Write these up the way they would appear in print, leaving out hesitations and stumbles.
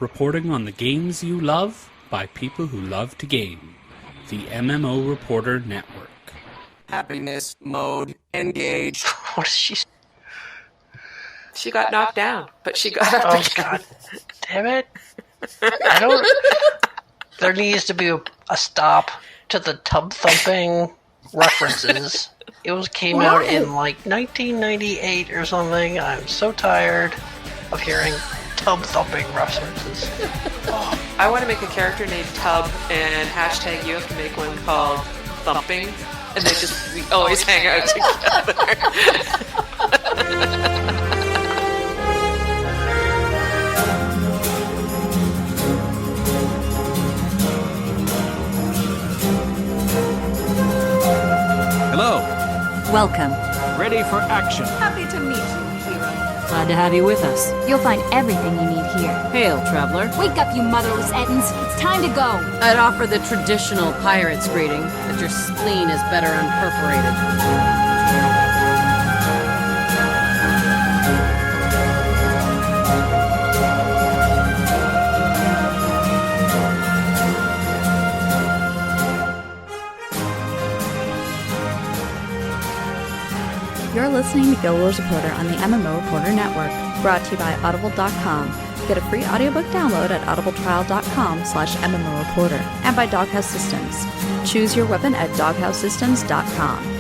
reporting on the games you love by people who love to game. The MMO Reporter Network. Happiness mode engaged. What is she? She got knocked down, but she got up again. God damn it! There needs to be a stop to the tub thumping references. It came out in like 1998 or something. I'm so tired of hearing tub thumping references. I want to make a character named Tub, and hashtag you have to make one called Thumping, and we always hang out together. Hello. Welcome. Ready for action. Happy to meet you, hero. Glad to have you with us. You'll find everything you need here. Hail, traveler. Wake up, you motherless Ettins. It's time to go. I'd offer the traditional pirate's greeting, that your spleen is better unperforated. You're listening to Guild Wars Reporter on the MMO Reporter Network, brought to you by Audible.com. Get a free audiobook download at audibletrial.com/MMOReporter and by Doghouse Systems. Choose your weapon at doghousesystems.com.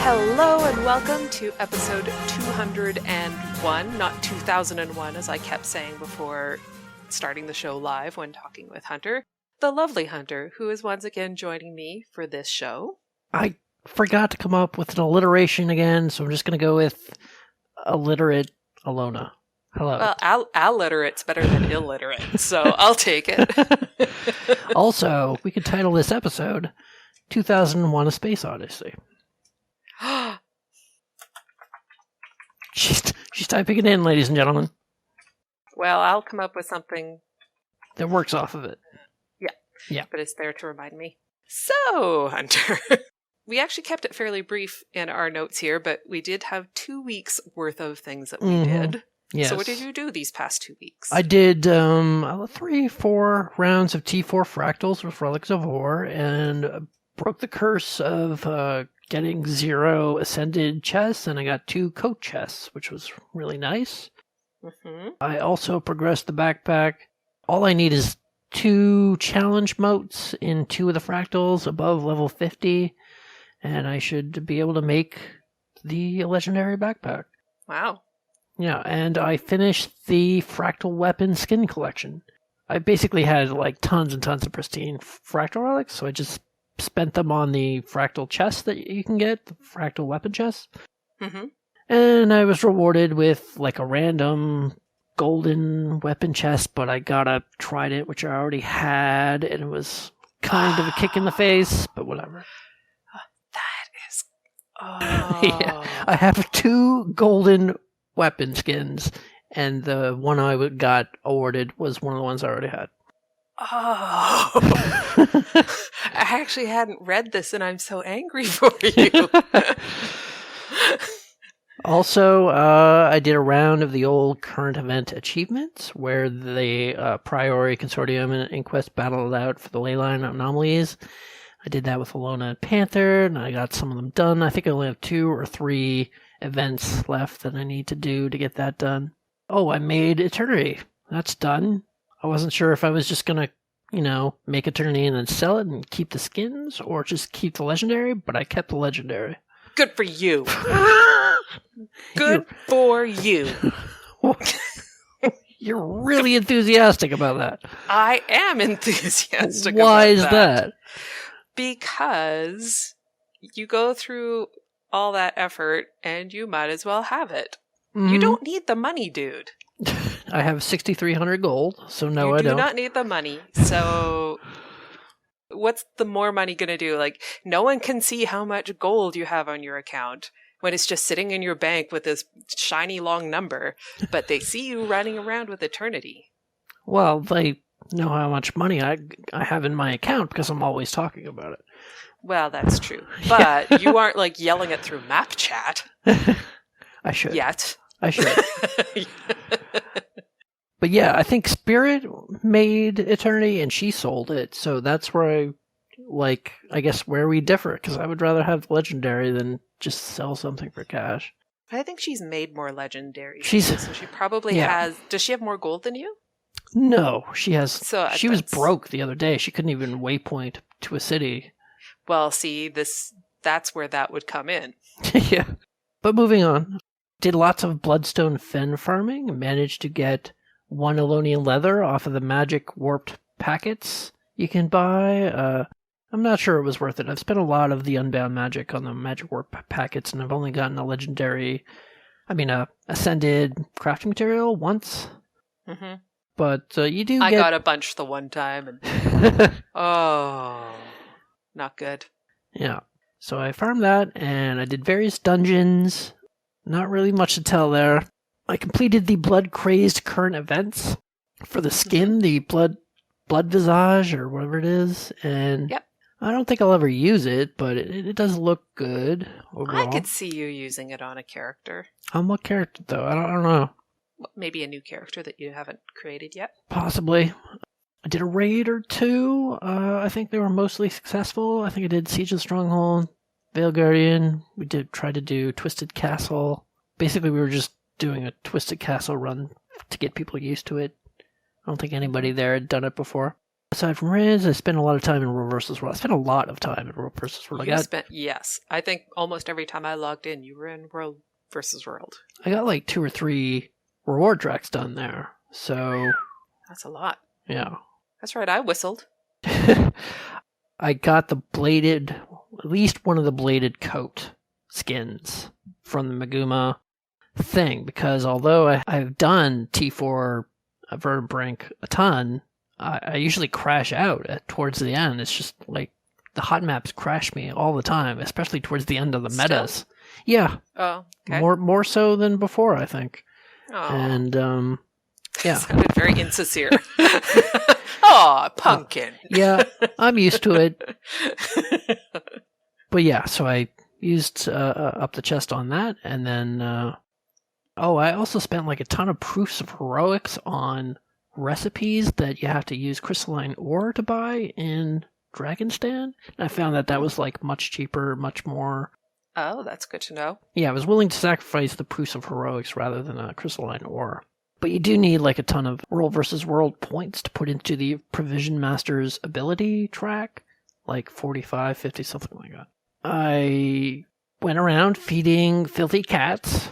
Hello and welcome to episode 201, not 2001 as I kept saying before starting the show live when talking with Hunter, the lovely Hunter, who is once again joining me for this show. I forgot to come up with an alliteration again, so I'm just going to go with illiterate Allona. Hello. Well, alliterate's better than illiterate, so I'll take it. Also, we could title this episode 2001: A Space Odyssey. She's typing it in, ladies and gentlemen. Well, I'll come up with something that works off of it. Yeah. But it's there to remind me. So, Hunter, we actually kept it fairly brief in our notes here, but we did have 2 weeks worth of things that we did. Yes. So what did you do these past 2 weeks? I did 3-4 rounds of T4 fractals with Relics of War and broke the curse of getting 0 ascended chests, and I got 2 coat chests, which was really nice. Mm-hmm. I also progressed the backpack. All I need is 2 challenge motes in 2 of the fractals above level 50, and I should be able to make the legendary backpack. Wow. Yeah, and I finished the fractal weapon skin collection. I basically had like tons and tons of pristine fractal relics, so I just spent them on the fractal chest that you can get, the fractal weapon chest. Mm-hmm. And I was rewarded with like a random golden weapon chest, but I got a trident, which I already had, and it was kind of a kick in the face, but whatever. That is... Yeah, I have 2 golden weapon skins, and the one I got awarded was one of the ones I already had. Oh, I actually hadn't read this, and I'm so angry for you. Also, I did a round of the old current event achievements, where the Priori Consortium and Inquest battled it out for the leyline anomalies. I did that with Allona and Panther, and I got some of them done. I think I only have 2 or 3 events left that I need to do to get that done. Oh, I made Eternity. That's done. I wasn't sure if I was just going to, make Eternity and then sell it and keep the skins, or just keep the legendary, but I kept the legendary. Good for you. Good for you. You're really enthusiastic about that. I am enthusiastic Why about is that? Because you go through all that effort, and you might as well have it. Mhm. You don't need the money, dude. I have 6,300 gold, so no, you I do don't. not need the money. So what's the more money going to do? Like, no one can see how much gold you have on your account when it's just sitting in your bank with this shiny long number, but they see you running around with eternity. Well, they know how much money I have in my account because I'm always talking about it. Well, that's true. But you aren't like yelling it through map chat I should. yet. I should. But yeah, I think Spirit made Eternity and she sold it, so that's where I guess where we differ, because I would rather have Legendary than just sell something for cash. I think she's made more legendary. So she probably yeah. has. Does she have more gold than you? No, she has. So she was broke the other day. She couldn't even waypoint to a city. Well, see, that's where that would come in. Yeah. But moving on. Did lots of Bloodstone Fen farming and managed to get 1 Allonian leather off of the magic warped packets you can buy. I'm not sure it was worth it. I've spent a lot of the Unbound magic on the magic warp packets, and I've only gotten a legendary, ascended crafting material once. Mm-hmm. But you do I get... got a bunch the one time, and oh, not good. Yeah. So I farmed that, and I did various dungeons. Not really much to tell there. I completed the blood-crazed current events for the skin, the blood visage, or whatever it is, and yep. I don't think I'll ever use it, but it does look good overall. I could see you using it on a character. On what character, though? I don't know. Maybe a new character that you haven't created yet? Possibly. I did a raid or two. I think they were mostly successful. I think I did Siege of Stronghold, Veil Guardian. We tried to do Twisted Castle. Basically, we were just doing a Twisted Castle run to get people used to it. I don't think anybody there had done it before. Aside from raids, I spent a lot of time in World vs. World. I spent a lot of time in World vs. World. Yes. I think almost every time I logged in, you were in World vs. World. I got like 2 or 3 reward tracks done there. So that's a lot. Yeah. That's right, I whistled. I got at least one of the bladed coat skins from the Maguma thing, because although I've done T4 Verdant Brink a ton, I usually crash out towards the end. It's just like the hot maps crash me all the time, especially towards the end of the metas. Yeah. Oh, okay. More so than before, I think. Oh. And yeah. Sounded very insincere. Oh, pumpkin. Yeah, I'm used to it. But yeah, so I used up the chest on that, and then I also spent like a ton of proofs of heroics on recipes that you have to use crystalline ore to buy in Dragonstan. And I found that was like much cheaper, much more. Oh, that's good to know. Yeah, I was willing to sacrifice the proofs of heroics rather than a crystalline ore. But you do need like a ton of World versus World points to put into the Provision Master's ability track, like 45, 50, something like that. I went around feeding filthy cats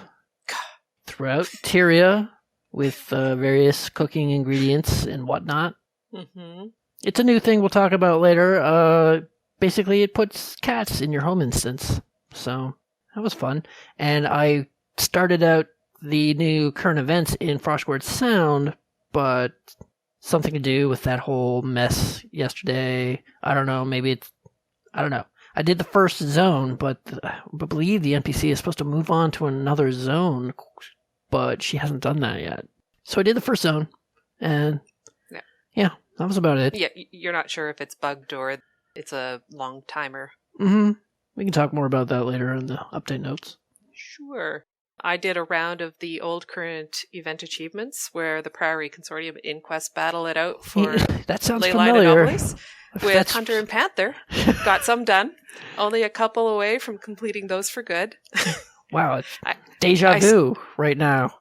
throughout Tyria with various cooking ingredients and whatnot. Mm-hmm. It's a new thing we'll talk about later. Basically, it puts cats in your home instance. So that was fun. And I started out the new current events in Frostward Sound, but something to do with that whole mess yesterday. I don't know. I don't know. I did the first zone, but I believe the NPC is supposed to move on to another zone, but she hasn't done that yet. So I did the first zone, and yeah, that was about it. Yeah, you're not sure if it's bugged or it's a long timer. Mm-hmm. We can talk more about that later in the update notes. Sure. I did a round of the old current event achievements where the Priory Consortium Inquest battle it out for that sounds Leyline familiar. Anomalies with Hunter and Panther. Got some done. Only a couple away from completing those for good. Wow, it's deja vu right now.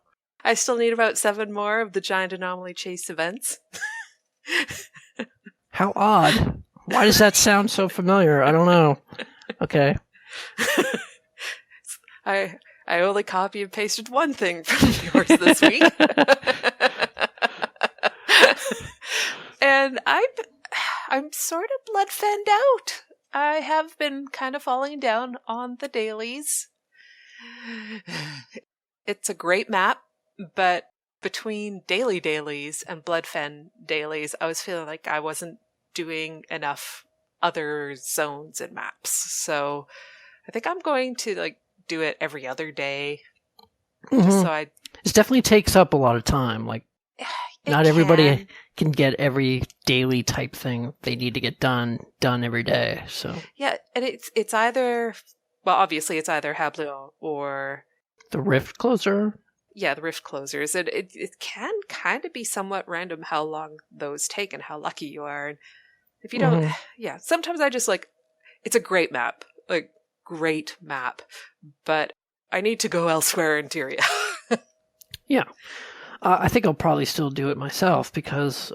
I still need about 7 more of the Giant Anomaly Chase events. How odd. Why does that sound so familiar? I don't know. Okay. I only copy and pasted one thing from yours this week. And I'm sort of blood fanned out. I have been kind of falling down on the dailies. It's a great map, but between dailies and Bloodfen dailies, I was feeling like I wasn't doing enough other zones and maps. So I think I'm going to like do it every other day. Just so I It definitely takes up a lot of time. Like, not everybody can get every daily type thing they need to get done every day. So yeah, and it's either, well, obviously it's either Hablon or the Rift Closer. Yeah, the Rift Closers. And it can kind of be somewhat random how long those take and how lucky you are. And if you don't, yeah, sometimes I just like, it's a great map, like great map, but I need to go elsewhere in Tyria. Yeah. I think I'll probably still do it myself because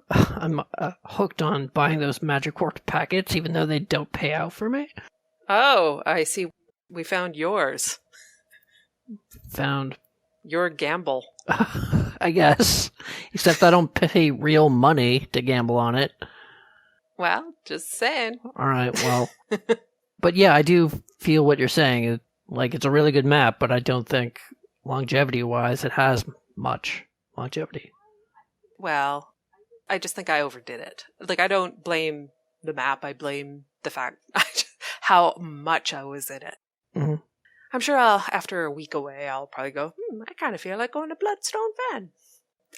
I'm hooked on buying those Magic Quark packets, even though they don't pay out for me. Oh, I see. We found yours. Found your gamble. I guess. Except I don't pay real money to gamble on it. Well, just saying. All right, well. But yeah, I do feel what you're saying. Like, it's a really good map, but I don't think longevity-wise it has much longevity. Well, I just think I overdid it. Like, I don't blame the map. I blame the fact how much I was in it. Mm-hmm. I'm sure after a week away, I'll probably go, I kind of feel like going to Bloodstone Fen.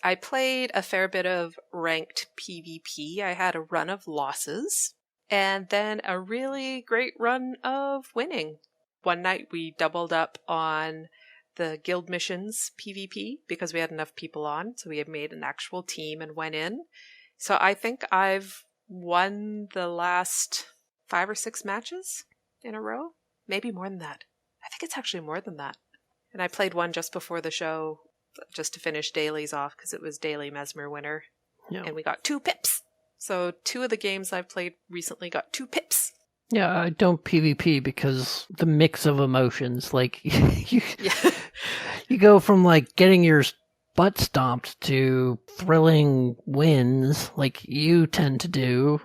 I played a fair bit of ranked PvP. I had a run of losses and then a really great run of winning. One night we doubled up on the guild missions PvP because we had enough people on. So we had made an actual team and went in. So I think I've won the last 5 or 6 matches in a row. Maybe more than that. I think it's actually more than that. And I played one just before the show just to finish dailies off because it was daily Mesmer winner. Yeah. And we got 2 pips. So 2 of the games I've played recently got 2 pips. Yeah, I don't PvP because the mix of emotions, like, you go from, like, getting your butt stomped to thrilling wins, like you tend to do.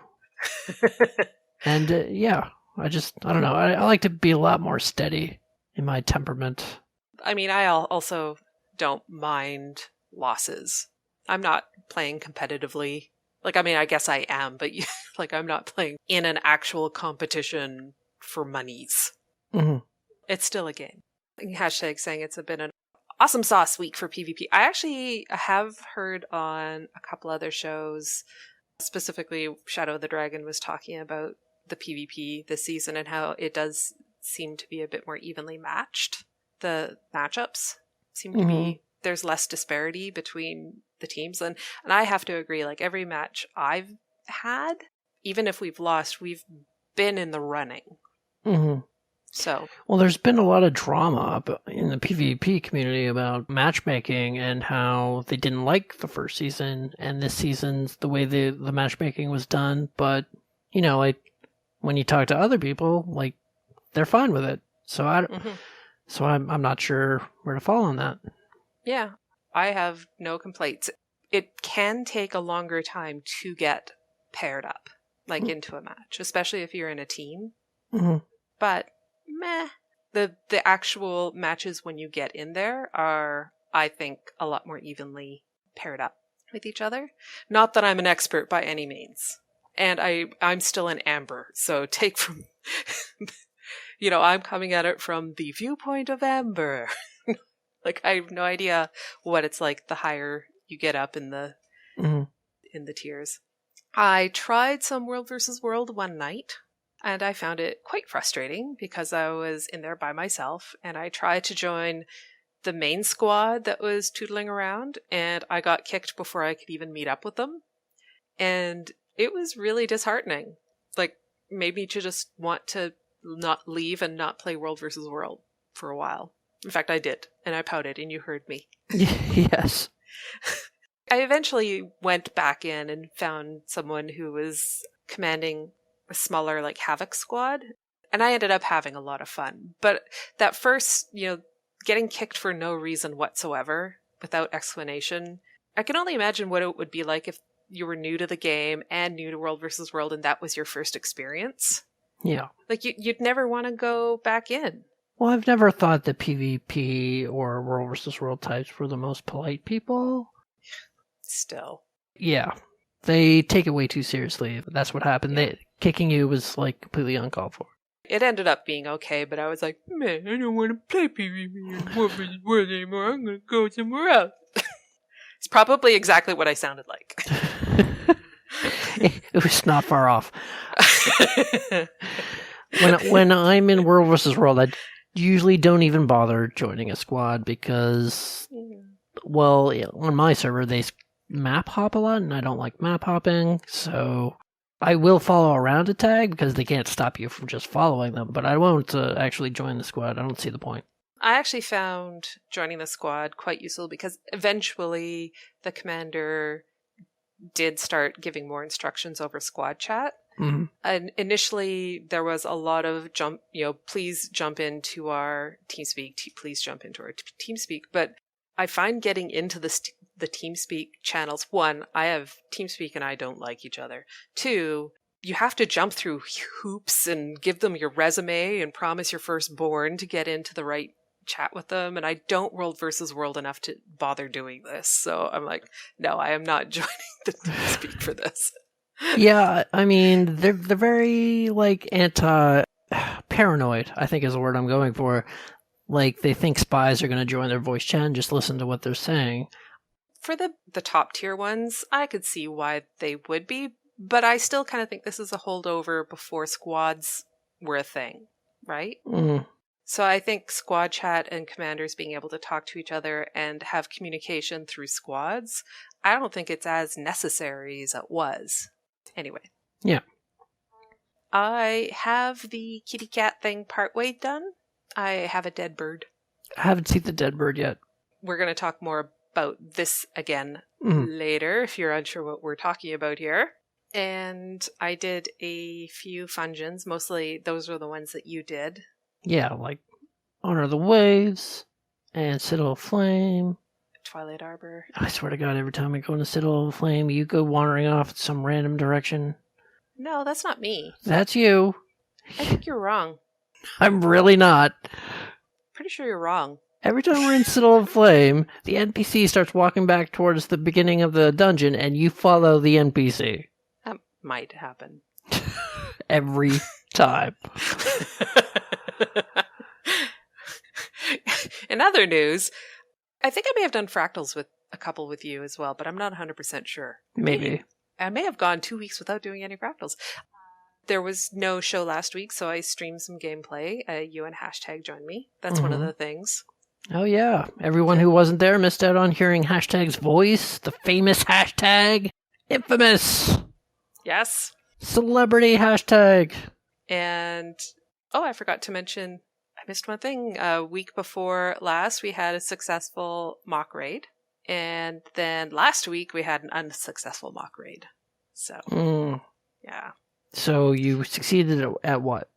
And, yeah, I don't know. I like to be a lot more steady in my temperament. I mean, I also don't mind losses. I'm not playing competitively. Like, I mean, I guess I am, but like, I'm not playing in an actual competition for monies. Mm-hmm. It's still a game. Hashtag saying it's been an awesome sauce week for PvP. I actually have heard on a couple other shows, specifically Shadow of the Dragon was talking about the PvP this season and how it does seem to be a bit more evenly matched. The matchups seem to be, there's less disparity between the teams. And I have to agree, like every match I've had, even if we've lost, we've been in the running. Mm-hmm. So, well, there's been a lot of drama in the PvP community about matchmaking and how they didn't like the first season and this season's the way the matchmaking was done. But, you know, like when you talk to other people, like they're fine with it. So I'm not sure where to fall on that. Yeah, I have no complaints. It can take a longer time to get paired up, like into a match, especially if you're in a team. Mm-hmm. But the actual matches when you get in there are, I think, a lot more evenly paired up with each other. Not that I'm an expert by any means. And I'm still an Amber, so take from, you know, I'm coming at it from the viewpoint of Amber. Like, I have no idea what it's like the higher you get up in the in the tiers. I tried some World vs. World one night, and I found it quite frustrating because I was in there by myself, and I tried to join the main squad that was tootling around, and I got kicked before I could even meet up with them. And it was really disheartening. Like, made me to just want to not leave and not play World vs. World for a while. In fact, I did, and I pouted, and you heard me. Yes. I eventually went back in and found someone who was commanding a smaller, like, Havoc squad, and I ended up having a lot of fun. But that first, you know, getting kicked for no reason whatsoever, without explanation, I can only imagine what it would be like if you were new to the game and new to World vs. World, and that was your first experience. Yeah. Like, you'd never want to go back in. Well, I've never thought that PvP or World versus World types were the most polite people. Still. Yeah. They take it way too seriously. That's what happened. Yeah. Kicking you was, like, completely uncalled for. It ended up being okay, but I was like, man, I don't want to play PvP in World vs. World anymore. I'm going to go somewhere else. It's probably exactly what I sounded like. It was not far off. When I'm in World vs. World, I usually don't even bother joining a squad because, well, on my server, they map hop a lot, and I don't like map hopping, so I will follow around a tag because they can't stop you from just following them, but I won't actually join the squad. I don't see the point. I actually found joining the squad quite useful because eventually the commander did start giving more instructions over squad chat. Mm-hmm. And initially there was a lot of please jump into our TeamSpeak, please jump into our TeamSpeak. But I find getting into the TeamSpeak channels, one, I have TeamSpeak and I don't like each other. Two, you have to jump through hoops and give them your resume and promise your firstborn to get into the right chat with them, and I don't World versus World enough to bother doing this. So I'm like, no, I am not joining the TeamSpeak for this. Yeah, I mean, they're very, like, paranoid, I think is the word I'm going for. Like, they think spies are going to join their voice chat and just listen to what they're saying. For the top tier ones, I could see why they would be, but I still kind of think this is a holdover before squads were a thing, right? Mm. So I think squad chat and commanders being able to talk to each other and have communication through squads, I don't think it's as necessary as it was. Anyway. Yeah. I have the kitty cat thing partway done. I have a dead bird. I haven't seen the dead bird yet. We're going to talk more about this again later if you're unsure what we're talking about here. And I did a few fungeons. Mostly those were the ones that you did. Yeah, like Honor the Waves and Citadel of Flame. Twilight Arbor. I swear to God, every time I go into Citadel of Flame, you go wandering off in some random direction. No, that's not me. That's you. I think you're wrong. I'm really not. Pretty sure you're wrong. Every time we're in Citadel of Flame, the NPC starts walking back towards the beginning of the dungeon, and you follow the NPC. That might happen. Every time. In other news, I think I may have done fractals with a couple with you as well, but I'm not 100% sure. Maybe. I may have gone 2 weeks without doing any fractals. There was no show last week, so I streamed some gameplay. You and Hashtag joined me. That's one of the things. Oh, yeah. Everyone who wasn't there missed out on hearing Hashtag's voice. The famous Hashtag. Infamous. Yes. Celebrity Hashtag. And, I forgot to mention, I missed one thing. A week before last, we had a successful mock raid. And then last week, we had an unsuccessful mock raid. So, yeah. So you succeeded at what?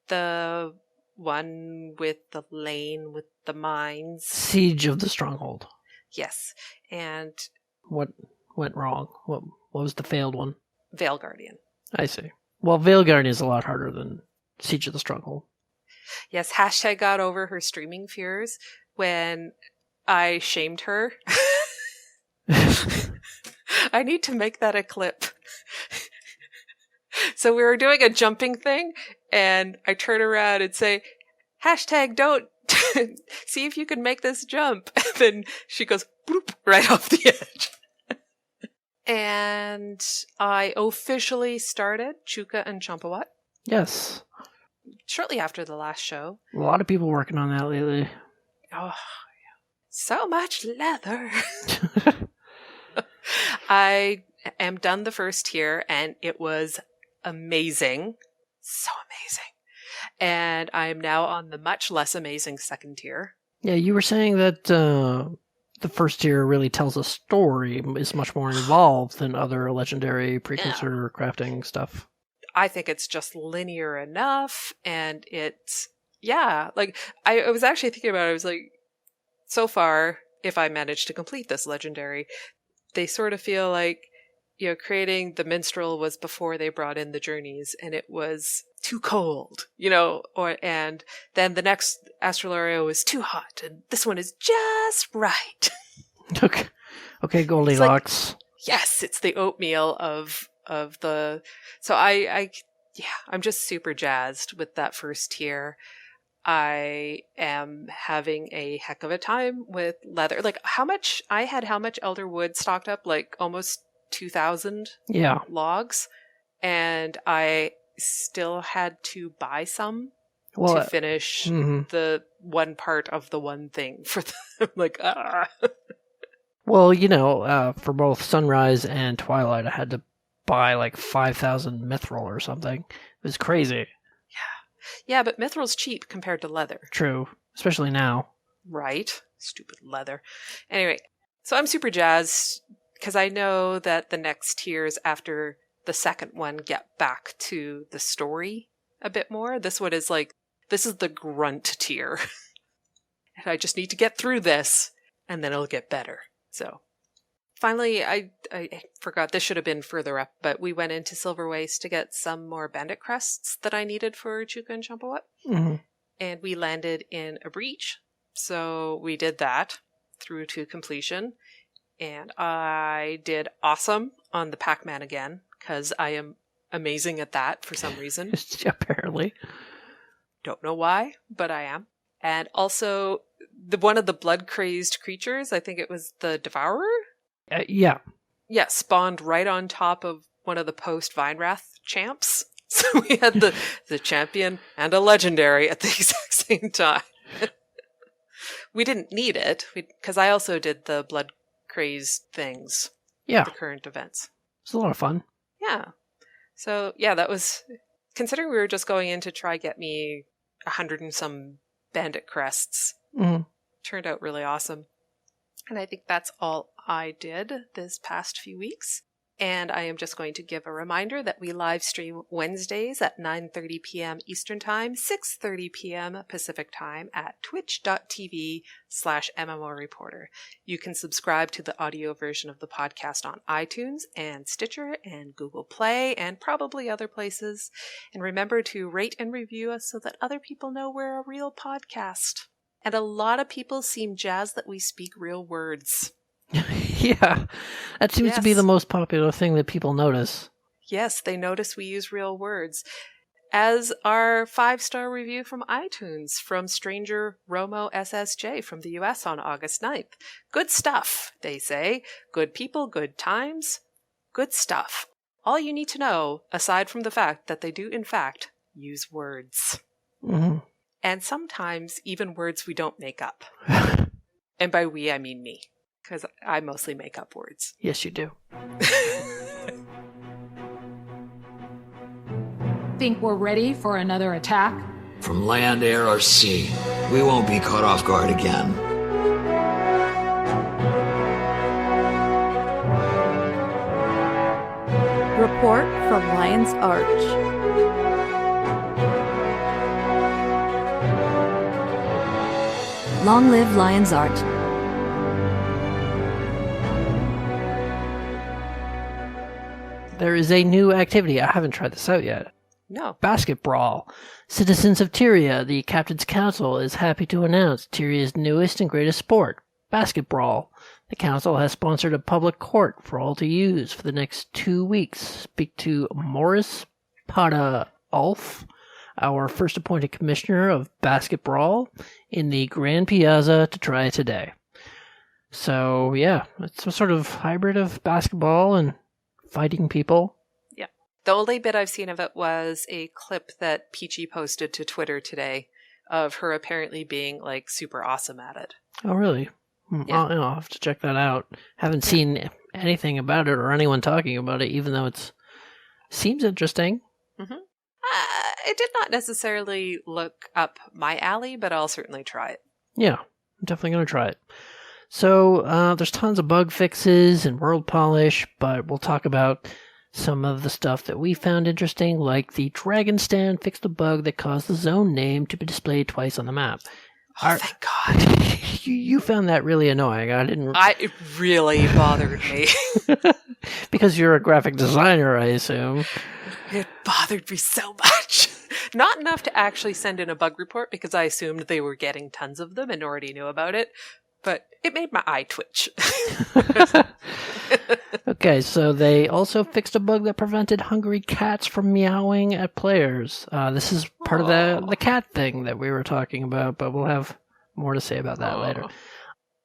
The one with the lane with the mines. Siege of the Stronghold. Yes. And what went wrong? What was the failed one? Veil Guardian. I see. Well, Veil Guardian is a lot harder than Siege of the Stronghold. Yes, Hashtag got over her streaming fears when I shamed her. I need to make that a clip. So we were doing a jumping thing, and I turn around and say, Hashtag don't see if you can make this jump. And then she goes bloop right off the edge. And I officially started Chuka and Champawat. Yes. Shortly after the last show. A lot of people working on that lately. Oh, so much leather. I am done the first tier, and it was amazing. So amazing. And I am now on the much less amazing second tier. Yeah, you were saying that the first tier really tells a story, is much more involved than other legendary precursor crafting stuff. I think it's just linear enough, and it's, like, I was actually thinking about it, I was like, so far, if I manage to complete this legendary, they sort of feel like creating the minstrel was before they brought in the journeys, and it was too cold, and then the next Astrolario was too hot, and this one is just right. Okay, Goldilocks. Yes, it's the oatmeal of the. So I'm just super jazzed with that first tier. I am having a heck of a time with leather. Like how much elder wood stocked up? Like almost 2,000 logs, and I still had to buy some to finish the one part of the one thing for them. Like Well, for both Sunrise and Twilight, I had to buy like 5,000 mithril or something. It was crazy. Yeah, but mithril's cheap compared to leather. True, especially now. Right? Stupid leather. Anyway, so I'm super jazzed because I know that the next tiers after the second one get back to the story a bit more. This one is this is the grunt tier. And I just need to get through this, and then it'll get better. So, finally, I forgot, this should have been further up, but we went into Silver Waste to get some more bandit crests that I needed for Chuka and Champawat. Mm-hmm. And we landed in a breach. So we did that through to completion. And I did awesome on the Pac-Man again, because I am amazing at that for some reason. Apparently. Don't know why, but I am. And also, one of the blood-crazed creatures, I think it was the Devourer? Yeah. Yeah, spawned right on top of one of the post-Vinewrath champs. So we had the champion and a legendary at the exact same time. We didn't need it, because I also did the blood-crazed things. Yeah. The current events. It was a lot of fun. Yeah. So, yeah, that was... Considering we were just going in to try get me 100 and some bandit crests, turned out really awesome. And I think that's all I did this past few weeks. And I am just going to give a reminder that we live stream Wednesdays at 9:30 p.m. Eastern Time, 6:30 p.m. Pacific Time at twitch.tv/MMO Reporter. You can subscribe to the audio version of the podcast on iTunes and Stitcher and Google Play and probably other places. And remember to rate and review us so that other people know we're a real podcast. And a lot of people seem jazzed that we speak real words. Yeah, that seems to be the most popular thing that people notice. Yes, they notice we use real words. As our 5-star review from iTunes from Stranger Romo SSJ from the US on August 9th. Good stuff, they say. Good people, good times, good stuff. All you need to know, aside from the fact that they do in fact use words. Mm-hmm. And sometimes even words we don't make up. And by we, I mean me. Because I mostly make up words. Yes, you do. Think we're ready for another attack? From land, air, or sea, we won't be caught off guard again. Report from Lion's Arch. Long live Lion's Arch. There is a new activity. I haven't tried this out yet. No. Basket Brawl. Citizens of Tyria, the Captain's Council is happy to announce Tyria's newest and greatest sport, Basket Brawl. The Council has sponsored a public court for all to use for the next 2 weeks. Speak to Morris Pada Ulf, our first appointed commissioner of Basket Brawl, in the Grand Piazza to try it today. So, yeah, it's some sort of hybrid of basketball and fighting people. Yeah. The only bit I've seen of it was a clip that Peachy posted to Twitter today of her apparently being like super awesome at it. Oh, really? Yeah. I'll have to check that out. Haven't seen anything about it or anyone talking about it, even though it seems interesting. Mm-hmm. It did not necessarily look up my alley, but I'll certainly try it. Yeah, I'm definitely going to try it. So, there's tons of bug fixes and world polish, but we'll talk about some of the stuff that we found interesting, like the Dragon Stand fixed a bug that caused the zone name to be displayed twice on the map. Oh, thank God. You found that really annoying. It really bothered me. Because you're a graphic designer, I assume. It bothered me so much. Not enough to actually send in a bug report because I assumed they were getting tons of them and already knew about it. But it made my eye twitch. Okay, so they also fixed a bug that prevented hungry cats from meowing at players. This is part of the cat thing that we were talking about, but we'll have more to say about that later.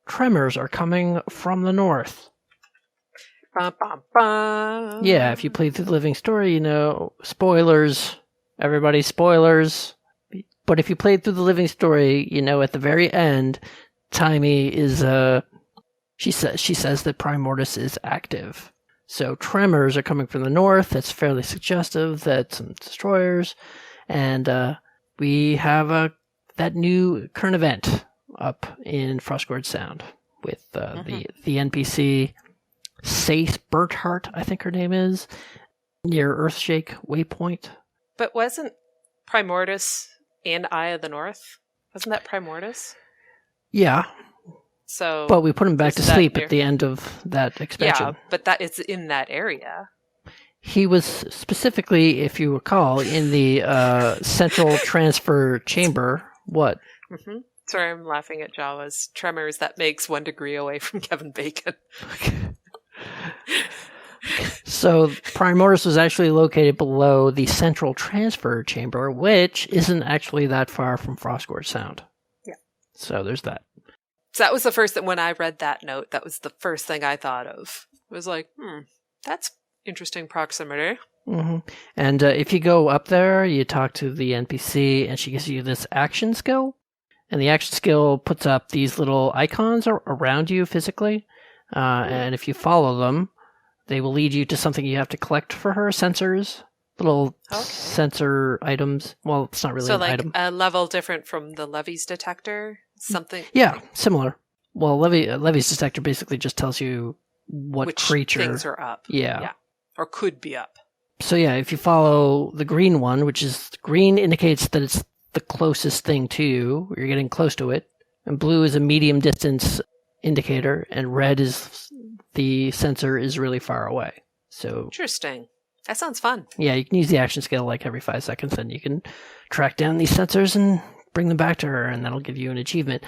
Tremors are coming from the north. Bum, bum, bum. Yeah, if you played through the Living Story, you know, spoilers. Everybody, spoilers. But if you played through the Living Story, you know, at the very end, Timey is she says that Primordius is active. So tremors are coming from the north. That's fairly suggestive that some destroyers, and we have that new current event up in Frostgord Sound with the NPC Sace Burthart, I think her name is, near Earthshake Waypoint. But wasn't Primordius in Eye of the North? Wasn't that Primordius? Yeah. So, but we put him back to sleep at the end of that expansion. Yeah, but that it's in that area. He was specifically, if you recall, in the central transfer chamber. What? Mm-hmm. Sorry, I'm laughing at Jawa's tremors. That makes 1 degree away from Kevin Bacon. So Primordius was actually located below the central transfer chamber, which isn't actually that far from Frostgord Sound. Yeah. So there's that. So that was the first that when I read that note, that was the first thing I thought of. It was like, that's interesting proximity. Mm-hmm. And if you go up there, you talk to the NPC, and she gives you this action skill. And the action skill puts up these little icons around you physically. And if you follow them, they will lead you to something you have to collect for her, sensors. Little sensor items. Well, it's not really an item. So like a level different from the Levy's detector? Something? Yeah, similar. Well, Levy's detector basically just tells you which creature things are up. Yeah. Or could be up. So yeah, if you follow the green one, which is green indicates that it's the closest thing to you, you're getting close to it. And blue is a medium distance indicator, and red is the sensor is really far away. So interesting. That sounds fun. Yeah, you can use the action skill like every 5 seconds, and you can track down these sensors and bring them back to her, and that'll give you an achievement.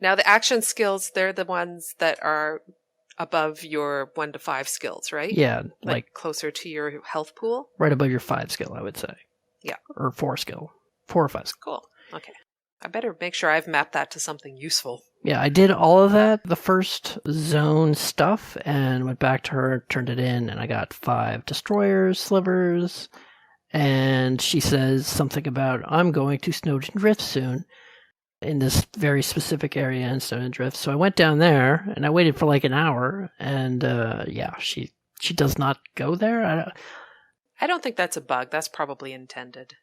Now, the action skills, they're the ones that are above your 1 to 5 skills, right? Yeah. Like closer to your health pool? Right above your 5 skill, I would say. Yeah. Or 4 skill. 4 or 5 skill. Cool. Okay. I better make sure I've mapped that to something useful. Yeah, I did all of that, the first zone stuff, and went back to her, turned it in, and I got 5 destroyers, slivers, and she says something about, I'm going to Snowden Drift soon, in this very specific area in Snowden Drift. So I went down there, and I waited for like an hour, and she does not go there. I don't think that's a bug. That's probably intended.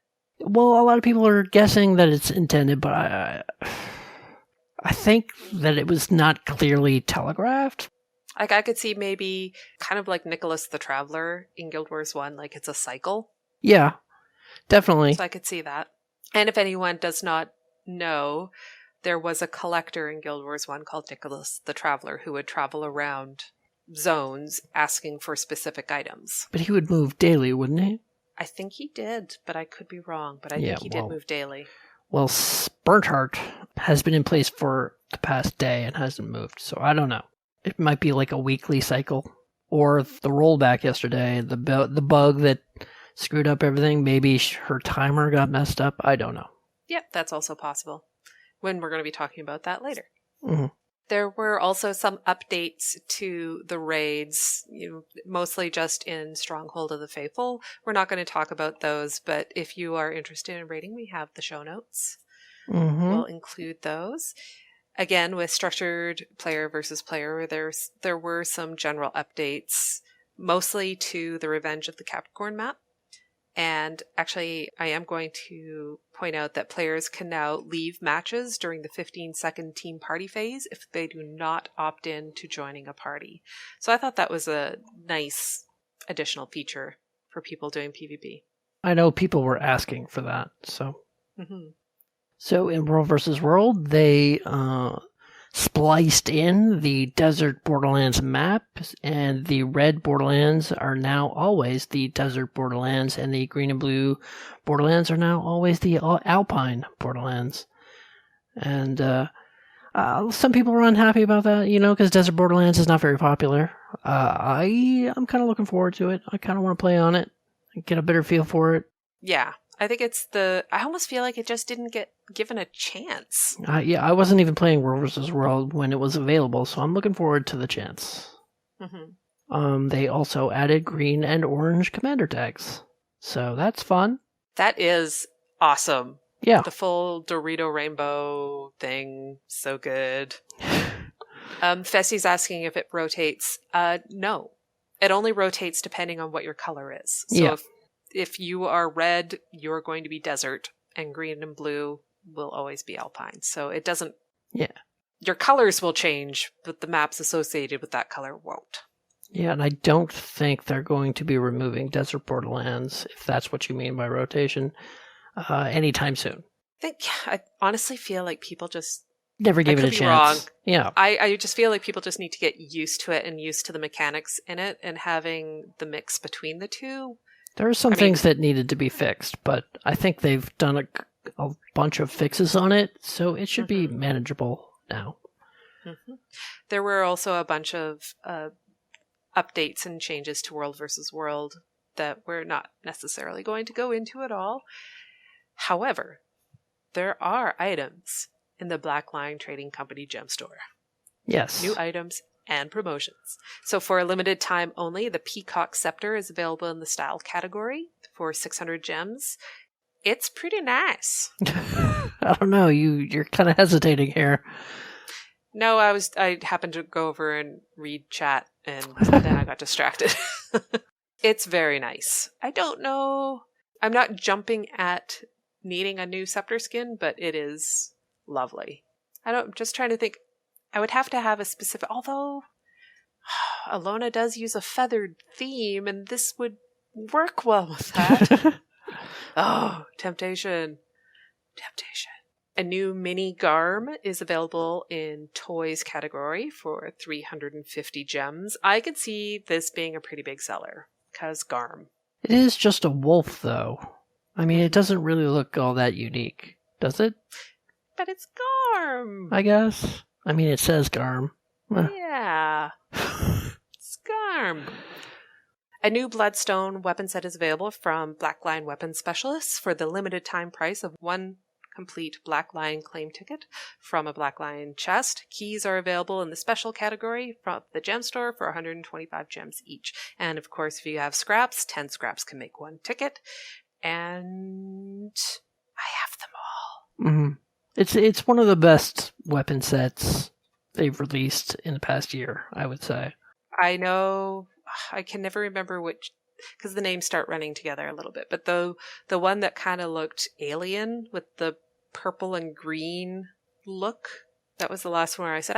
Well, a lot of people are guessing that it's intended, but I think that it was not clearly telegraphed. Like, I could see maybe kind of like Nicholas the Traveler in Guild Wars 1, like it's a cycle. Yeah, definitely. So I could see that. And if anyone does not know, there was a collector in Guild Wars 1 called Nicholas the Traveler who would travel around zones asking for specific items. But he would move daily, wouldn't he? I think he did, but I could be wrong. But I think he did move daily. Well, Burthart has been in place for the past day and hasn't moved, so I don't know. It might be like a weekly cycle. Or the rollback yesterday, the bug that screwed up everything, maybe her timer got messed up. I don't know. Yep, that's also possible. When we're going to be talking about that later. Mm-hmm. There were also some updates to the raids, mostly just in Stronghold of the Faithful. We're not going to talk about those, but if you are interested in raiding, we have the show notes. Mm-hmm. We'll include those. Again, with structured player versus player, there were some general updates, mostly to the Revenge of the Capricorn map. And actually, I am going to point out that players can now leave matches during the 15-second team party phase if they do not opt in to joining a party. So I thought that was a nice additional feature for people doing PvP. I know people were asking for that, so. Mm-hmm. So in World vs. World, they spliced in the Desert Borderlands map, and the red Borderlands are now always the Desert Borderlands, and the green and blue Borderlands are now always the Alpine Borderlands. And some people are unhappy about that, because Desert Borderlands is not very popular. I'm kind of looking forward to it. I kind of want to play on it, get a better feel for it. Yeah, I think I almost feel like it just didn't get given a chance. I wasn't even playing World vs. World when it was available, so I'm looking forward to the chance. Mm-hmm. They also added green and orange commander tags, so that's fun. That is awesome. Yeah. The full Dorito rainbow thing, so good. Fessy's asking if it rotates. No. It only rotates depending on what your color is. So if you are red, you're going to be desert, and green and blue will always be alpine. So it doesn't... Yeah. Your colors will change, but the maps associated with that color won't. Yeah, and I don't think they're going to be removing Desert Borderlands, if that's what you mean by rotation, anytime soon. I honestly feel like people just... Never gave it a chance. Wrong. Yeah. I just feel like people just need to get used to it and used to the mechanics in it and having the mix between the two. There are some things that needed to be fixed, but I think they've done a bunch of fixes on it, so it should be manageable now. Mm-hmm. There were also a bunch of updates and changes to World vs. World that we're not necessarily going to go into at all. However, there are items in the Black Lion Trading Company gem store. Yes. New items and promotions. So for a limited time only, the Peacock Scepter is available in the style category for 600 gems. It's pretty nice. I don't know. You're kind of hesitating here. No, I happened to go over and read chat, and then I got distracted. It's very nice. I don't know. I'm not jumping at needing a new scepter skin, but it is lovely. I'm just trying to think. I would have to have a specific, although Allona does use a feathered theme, and this would work well with that. Oh, temptation. A new mini Garm is available in toys category for 350 gems. I could see this being a pretty big seller, because Garm. It is just a wolf, though. I mean, it doesn't really look all that unique, does it? But it's Garm. I guess. I mean, it says Garm. Yeah. It's Garm. A new Bloodstone weapon set is available from Black Lion Weapons Specialists for the limited time price of one complete Black Lion claim ticket from a Black Lion chest. Keys are available in the special category from the gem store for 125 gems each. And of course, if you have scraps, 10 scraps can make one ticket. And I have them all. Mm-hmm. It's one of the best weapon sets they've released in the past year, I would say. I know, I can never remember which, because the names start running together a little bit, but the one that kind of looked alien with the purple and green look, that was the last one where I said,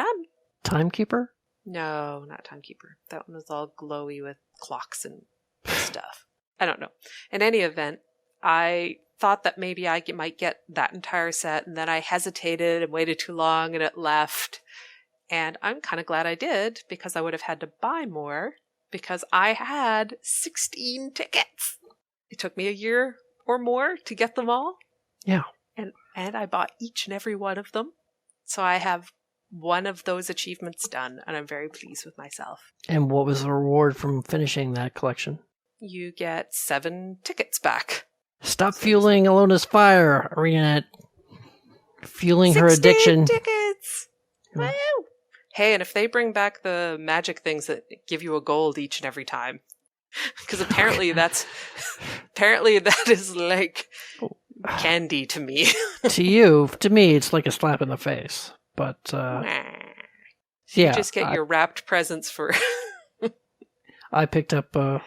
Timekeeper? No, not Timekeeper. That one was all glowy with clocks and stuff. I don't know. In any event, I thought that maybe I might get that entire set, and then I hesitated and waited too long and it left. And I'm kind of glad I did, because I would have had to buy more, because I had 16 tickets. It took me a year or more to get them all. Yeah. And I bought each and every one of them. So I have one of those achievements done, and I'm very pleased with myself. And what was the reward from finishing that collection? You get 7 tickets back. Stop fueling Allona's fire, Arenat. Fueling her addiction. Tickets! Woo! Hey, and if they bring back the magic things that give you a gold each and every time, because apparently that is like candy to me. To me, it's like a slap in the face. But yeah, you just get your wrapped presents for. I picked up a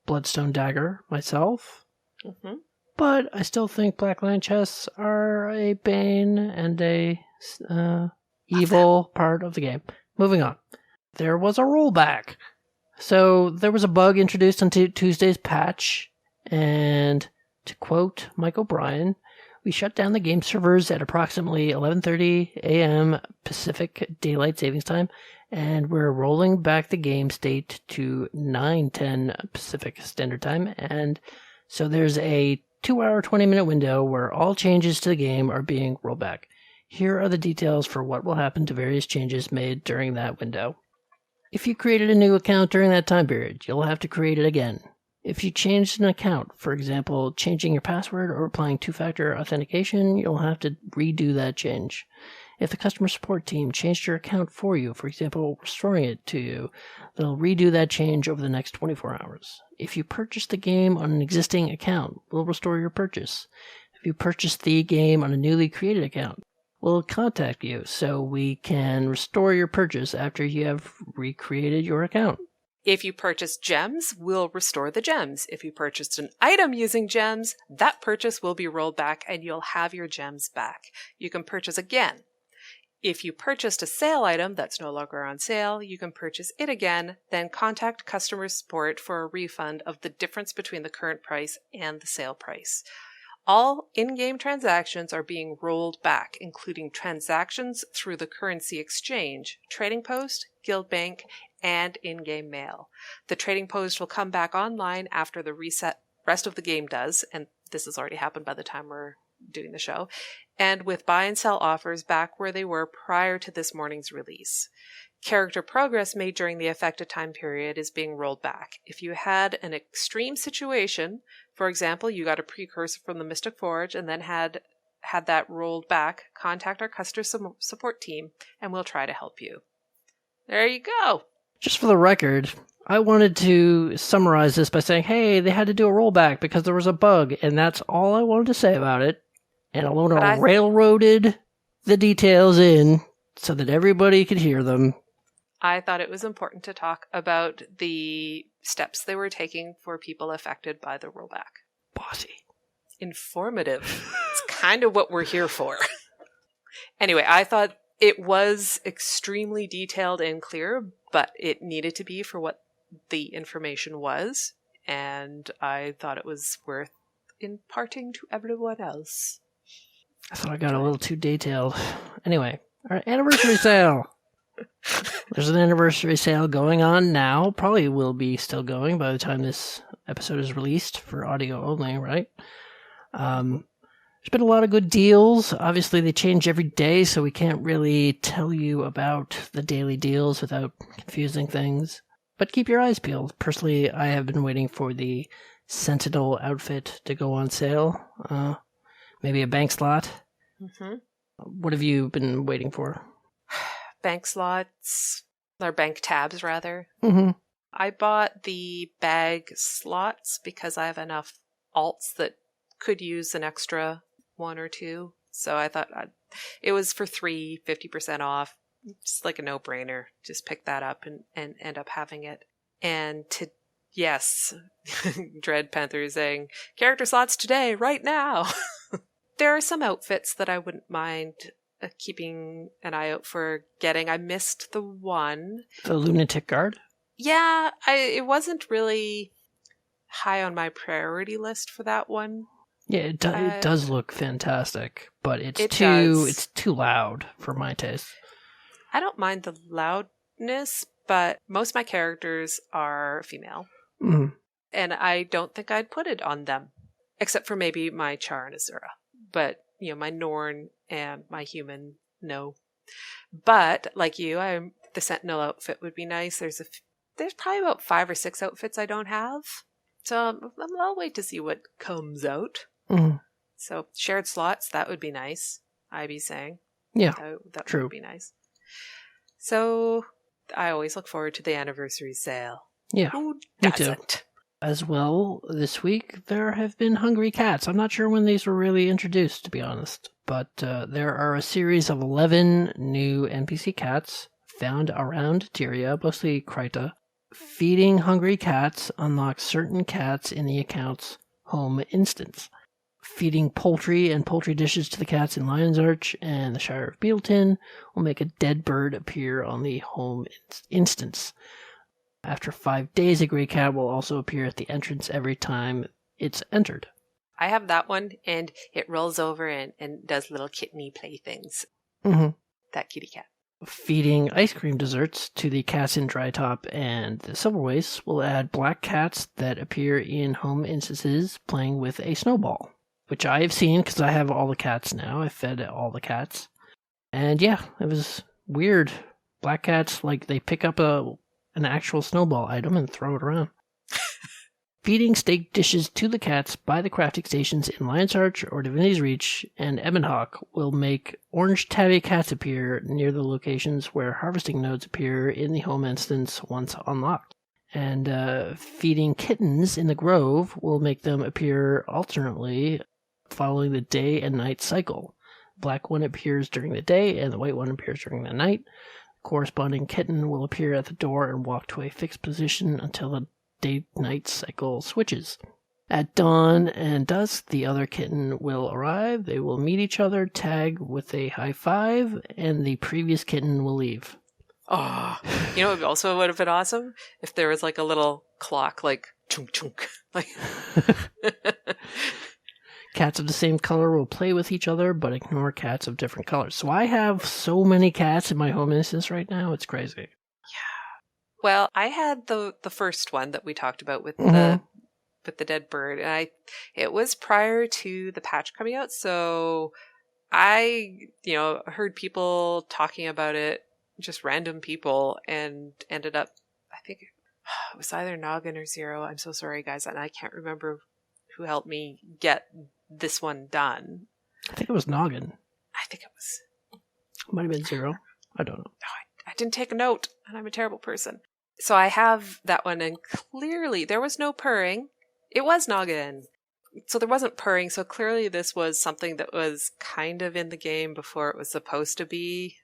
Bloodstone dagger myself. Mm-hmm. But I still think Black Lion chests are a bane and a evil part of the game. Moving on. There was a rollback. So there was a bug introduced into Tuesday's patch, and to quote Mike O'Brien, We shut down the game servers at approximately 11:30 a.m. Pacific Daylight Savings Time, and we're rolling back the game state to 9:10 Pacific Standard Time, and so there's a 2-hour, 20-minute window where all changes to the game are being rolled back. Here are the details for what will happen to various changes made during that window. If you created a new account during that time period, you'll have to create it again. If you changed an account, for example, changing your password or applying two-factor authentication, you'll have to redo that change. If the customer support team changed your account for you, for example, restoring it to you, they'll redo that change over the next 24 hours. If you purchased the game on an existing account, we'll restore your purchase. If you purchased the game on a newly created account, we'll contact you so we can restore your purchase after you have recreated your account. If you purchased gems, we'll restore the gems. If you purchased an item using gems, that purchase will be rolled back and you'll have your gems back. You can purchase again. If you purchased a sale item that's no longer on sale, you can purchase it again, then contact customer support for a refund of the difference between the current price and the sale price. All in-game transactions are being rolled back, including transactions through the currency exchange, trading post, guild bank, and in-game mail. The trading post will come back online after the rest of the game does, and this has already happened by the time we're doing the show, and with buy and sell offers back where they were prior to this morning's release. Character progress made during the affected time period is being rolled back. If you had an extreme situation, for example, you got a precursor from the Mystic Forge and then had that rolled back, contact our customer support team and we'll try to help you. There you go. Just for the record, I wanted to summarize this by saying, hey, they had to do a rollback because there was a bug, and that's all I wanted to say about it. And Allona railroaded the details in so that everybody could hear them. I thought it was important to talk about the steps they were taking for people affected by the rollback. Bossy. Informative. It's kind of what we're here for. Anyway, I thought it was extremely detailed and clear, but it needed to be for what the information was, and I thought it was worth imparting to everyone else. I thought I got a little too detailed. Anyway, our anniversary sale. There's an anniversary sale going on now. Probably will be still going by the time this episode is released for audio only, right? There's been a lot of good deals. Obviously, they change every day, so we can't really tell you about the daily deals without confusing things. But keep your eyes peeled. Personally, I have been waiting for the Sentinel outfit to go on sale. Maybe a bank slot. Mm-hmm. What have you been waiting for? Bank slots, or bank tabs, rather. Mm-hmm. I bought the bag slots because I have enough alts that could use an extra one or two. So I thought it was for 50% off. Just like a no-brainer. Just pick that up and end up having it. And yes, Dread Panther is saying, character slots today, right now. There are some outfits that I wouldn't mind keeping an eye out for getting. I missed the one. The Lunatic Guard? Yeah, it wasn't really high on my priority list for that one. Yeah, it does look fantastic, but it's too loud for my taste. I don't mind the loudness, but most of my characters are female. Mm-hmm. And I don't think I'd put it on them, except for maybe my Char and Azura. But, my Norn and my human, no. But, like you, the Sentinel outfit would be nice. There's probably about 5 or 6 outfits I don't have. So I'll wait to see what comes out. Mm-hmm. So shared slots, that would be nice, I'd be saying. Yeah, that true. would be nice. So I always look forward to the anniversary sale. Yeah, Who me doesn't? too. As well, this week there have been Hungry Cats. I'm not sure when these were really introduced, to be honest. But there are a series of 11 new NPC cats found around Tyria, mostly Kryta. Feeding hungry cats unlocks certain cats in the account's home instance. Feeding poultry and poultry dishes to the cats in Lion's Arch and the Shire of Bealeton will make a dead bird appear on the home instance. After 5 days, a gray cat will also appear at the entrance every time it's entered. I have that one, and it rolls over and does little kitteny playthings. Mm-hmm. That kitty cat. Feeding ice cream desserts to the cats in Dry Top and the Silverwaste will add black cats that appear in home instances playing with a snowball, which I have seen because I have all the cats now. I fed all the cats. And yeah, it was weird. Black cats, like, they pick up an actual snowball item and throw it around. Feeding steak dishes to the cats by the crafting stations in Lion's Arch or Divinity's Reach and Ebon Hawk will make orange tabby cats appear near the locations where harvesting nodes appear in the home instance once unlocked. And feeding kittens in the Grove will make them appear alternately following the day and night cycle. The black one appears during the day and the white one appears during the night. The corresponding kitten will appear at the door and walk to a fixed position until the day-night cycle switches. At dawn and dusk, the other kitten will arrive. They will meet each other, tag with a high five, and the previous kitten will leave. Oh, you know, it also would have been awesome if there was like a little clock, like chunk chunk, like. Cats of the same color will play with each other, but ignore cats of different colors. So I have so many cats in my home instance right now, it's crazy. Well, I had the first one that we talked about with Mm-hmm. the dead bird, and it was prior to the patch coming out, so I heard people talking about it, just random people, and ended up, I think it was either Noggin or Zero. I'm so sorry, guys, and I can't remember who helped me get this one done. I think it was Noggin. I think it was. It might have been Zero. I don't know. I didn't take a note, and I'm a terrible person. So I have that one, and clearly there was no purring. It was Noggin. So there wasn't purring, so clearly this was something that was kind of in the game before it was supposed to be.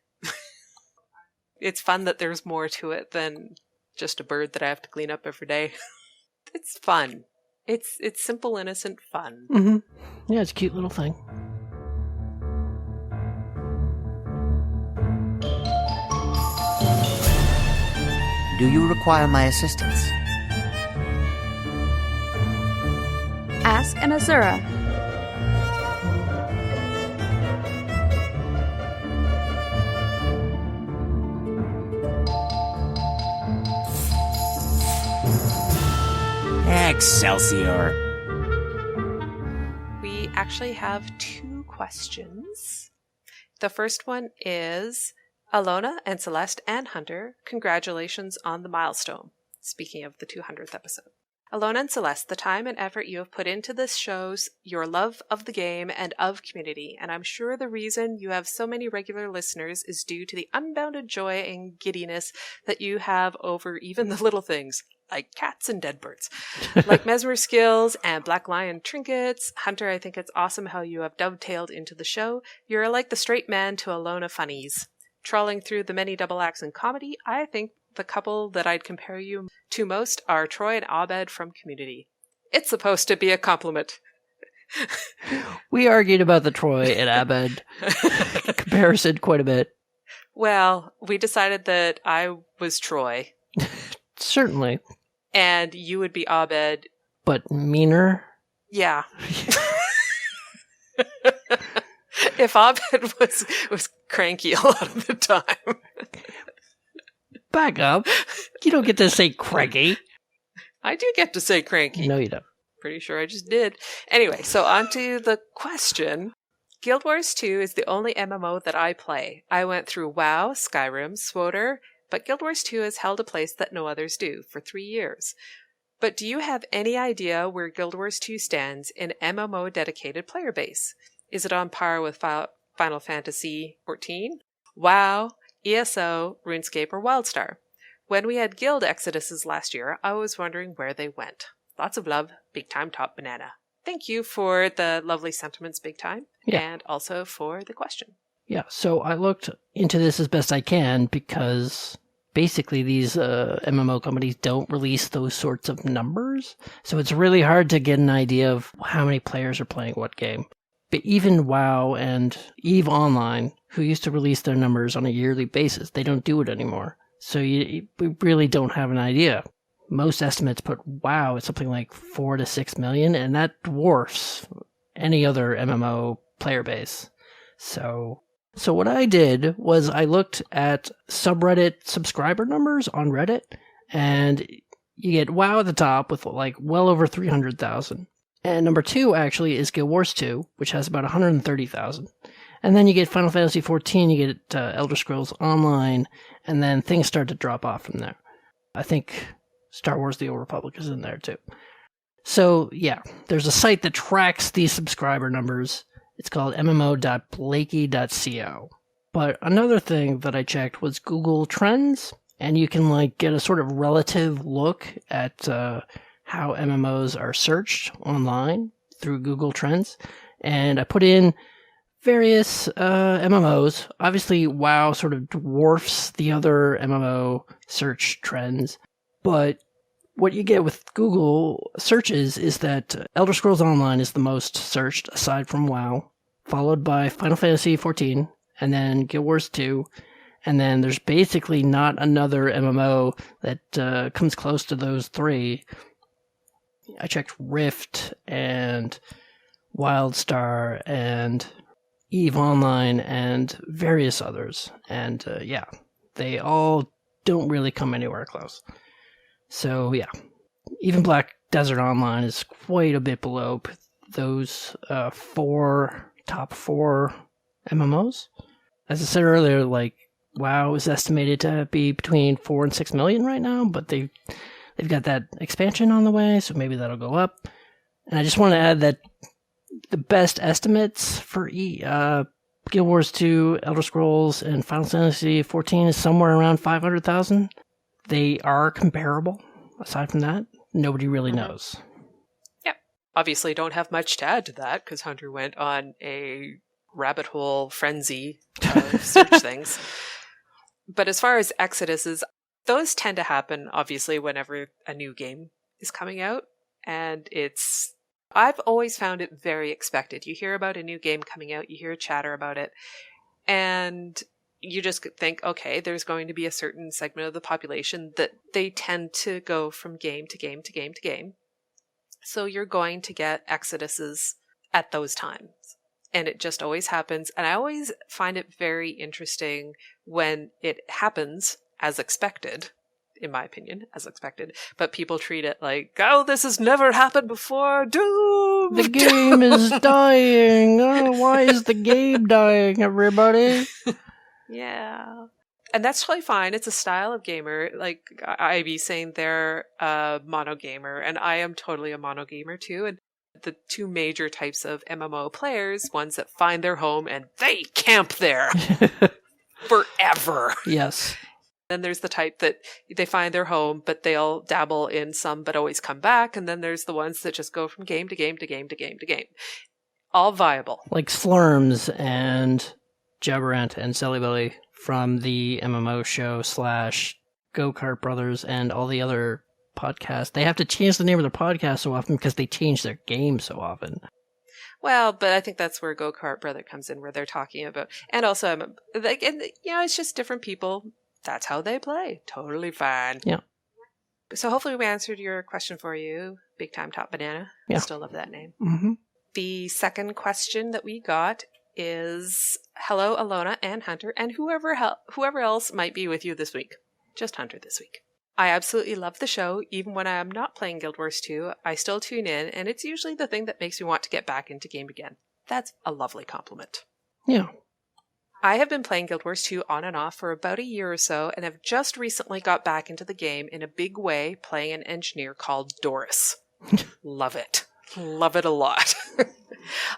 It's fun that there's more to it than just a bird that I have to clean up every day. It's fun. It's simple, innocent fun. Mm-hmm. Yeah, it's a cute little thing. Do you require my assistance? Ask an Azura. Excelsior! We actually have 2 questions. The first one is, Allona and Celeste and Hunter, congratulations on the milestone. Speaking of the 200th episode. Allona and Celeste, the time and effort you have put into this shows your love of the game and of community, and I'm sure the reason you have so many regular listeners is due to the unbounded joy and giddiness that you have over even the little things, like cats and dead birds. Like Mesmer skills and Black Lion trinkets, Hunter, I think it's awesome how you have dovetailed into the show. You're like the straight man to Allona funnies. Trawling through the many double acts in comedy, I think the couple that I'd compare you to most are Troy and Abed from Community. It's supposed to be a compliment. We argued about the Troy and Abed comparison quite a bit. Well, we decided that I was Troy. Certainly. And you would be Abed. But meaner? Yeah. If Abed was cranky a lot of the time. Back up. You don't get to say cranky. I do get to say cranky. No, you don't. Pretty sure I just did. Anyway, so on to the question. Guild Wars 2 is the only MMO that I play. I went through WoW, Skyrim, SWTOR, but Guild Wars 2 has held a place that no others do for 3 years. But do you have any idea where Guild Wars 2 stands in MMO dedicated player base? Is it on par with Final Fantasy XIV, WoW, ESO, RuneScape, or WildStar? When we had guild exoduses last year, I was wondering where they went. Lots of love, Big Time Top Banana. Thank you for the lovely sentiments, Big Time, and also for the question. Yeah, so I looked into this as best I can because basically these MMO companies don't release those sorts of numbers. So it's really hard to get an idea of how many players are playing what game. But even WoW and EVE Online, who used to release their numbers on a yearly basis, they don't do it anymore. So we really don't have an idea. Most estimates put WoW at something like 4 to 6 million, and that dwarfs any other MMO player base. So what I did was I looked at subreddit subscriber numbers on Reddit, and you get WoW at the top with like well over 300,000. And number 2 actually is Guild Wars 2, which has about 130,000. And then you get Final Fantasy XIV, you get Elder Scrolls Online, and then things start to drop off from there. I think Star Wars The Old Republic is in there too. So yeah, there's a site that tracks these subscriber numbers. It's called mmo.blakey.co. But another thing that I checked was Google Trends, and you can like get a sort of relative look at how MMOs are searched online through Google Trends. And I put in various MMOs. Obviously, WoW sort of dwarfs the other MMO search trends. But what you get with Google searches is that Elder Scrolls Online is the most searched aside from WoW, followed by Final Fantasy XIV, and then Guild Wars 2. And then there's basically not another MMO that comes close to those 3. I checked Rift and WildStar and EVE Online and various others. And yeah, they all don't really come anywhere close. So yeah, even Black Desert Online is quite a bit below those top 4 MMOs. As I said earlier, like WoW is estimated to be between 4 and 6 million right now, but they've got that expansion on the way, so maybe that'll go up. And I just want to add that the best estimates for Guild Wars 2, Elder Scrolls, and Final Fantasy XIV is somewhere around 500,000. They are comparable. Aside from that, nobody really knows. Yep. Obviously don't have much to add to that, because Hunter went on a rabbit hole frenzy of search things. But as far as exoduses, those tend to happen, obviously, whenever a new game is coming out. And I've always found it very expected. You hear about a new game coming out, you hear chatter about it, and you just think, okay, there's going to be a certain segment of the population that they tend to go from game to game to game to game. So you're going to get exoduses at those times. And it just always happens. And I always find it very interesting when it happens as expected, in my opinion, as expected. But people treat it like, oh, this has never happened before. Doom! The game is dying. Oh, why is the game dying, everybody? Yeah. And that's totally fine. It's a style of gamer. Like, I be saying they're a mono gamer, and I am totally a mono gamer too. And the 2 major types of MMO players, ones that find their home and they camp there forever. Yes. Then there's the type that they find their home, but they'll dabble in some, but always come back. And then there's the ones that just go from game to game to game to game to game. All viable. Like Slurms and Jabberant and Cellybelly from the MMO show / Go-Kart Brothers and all the other podcasts. They have to change the name of their podcast so often because they change their game so often. Well, but I think that's where Go-Kart Brother comes in, where they're talking about, and also, like, and, you know, it's just different people. That's how they play. Totally fine. Yeah. So hopefully we answered your question for you, Big Time Top Banana. Yeah. I still love that name. Mm-hmm. The second question that we got is, hello, Allona and Hunter, and whoever else might be with you this week. Just Hunter this week. I absolutely love the show. Even when I am not playing Guild Wars 2, I still tune in, and it's usually the thing that makes me want to get back into game again. That's a lovely compliment. Yeah. I have been playing Guild Wars 2 on and off for about a year or so, and have just recently got back into the game in a big way, playing an engineer called Doris. Love it. Love it a lot.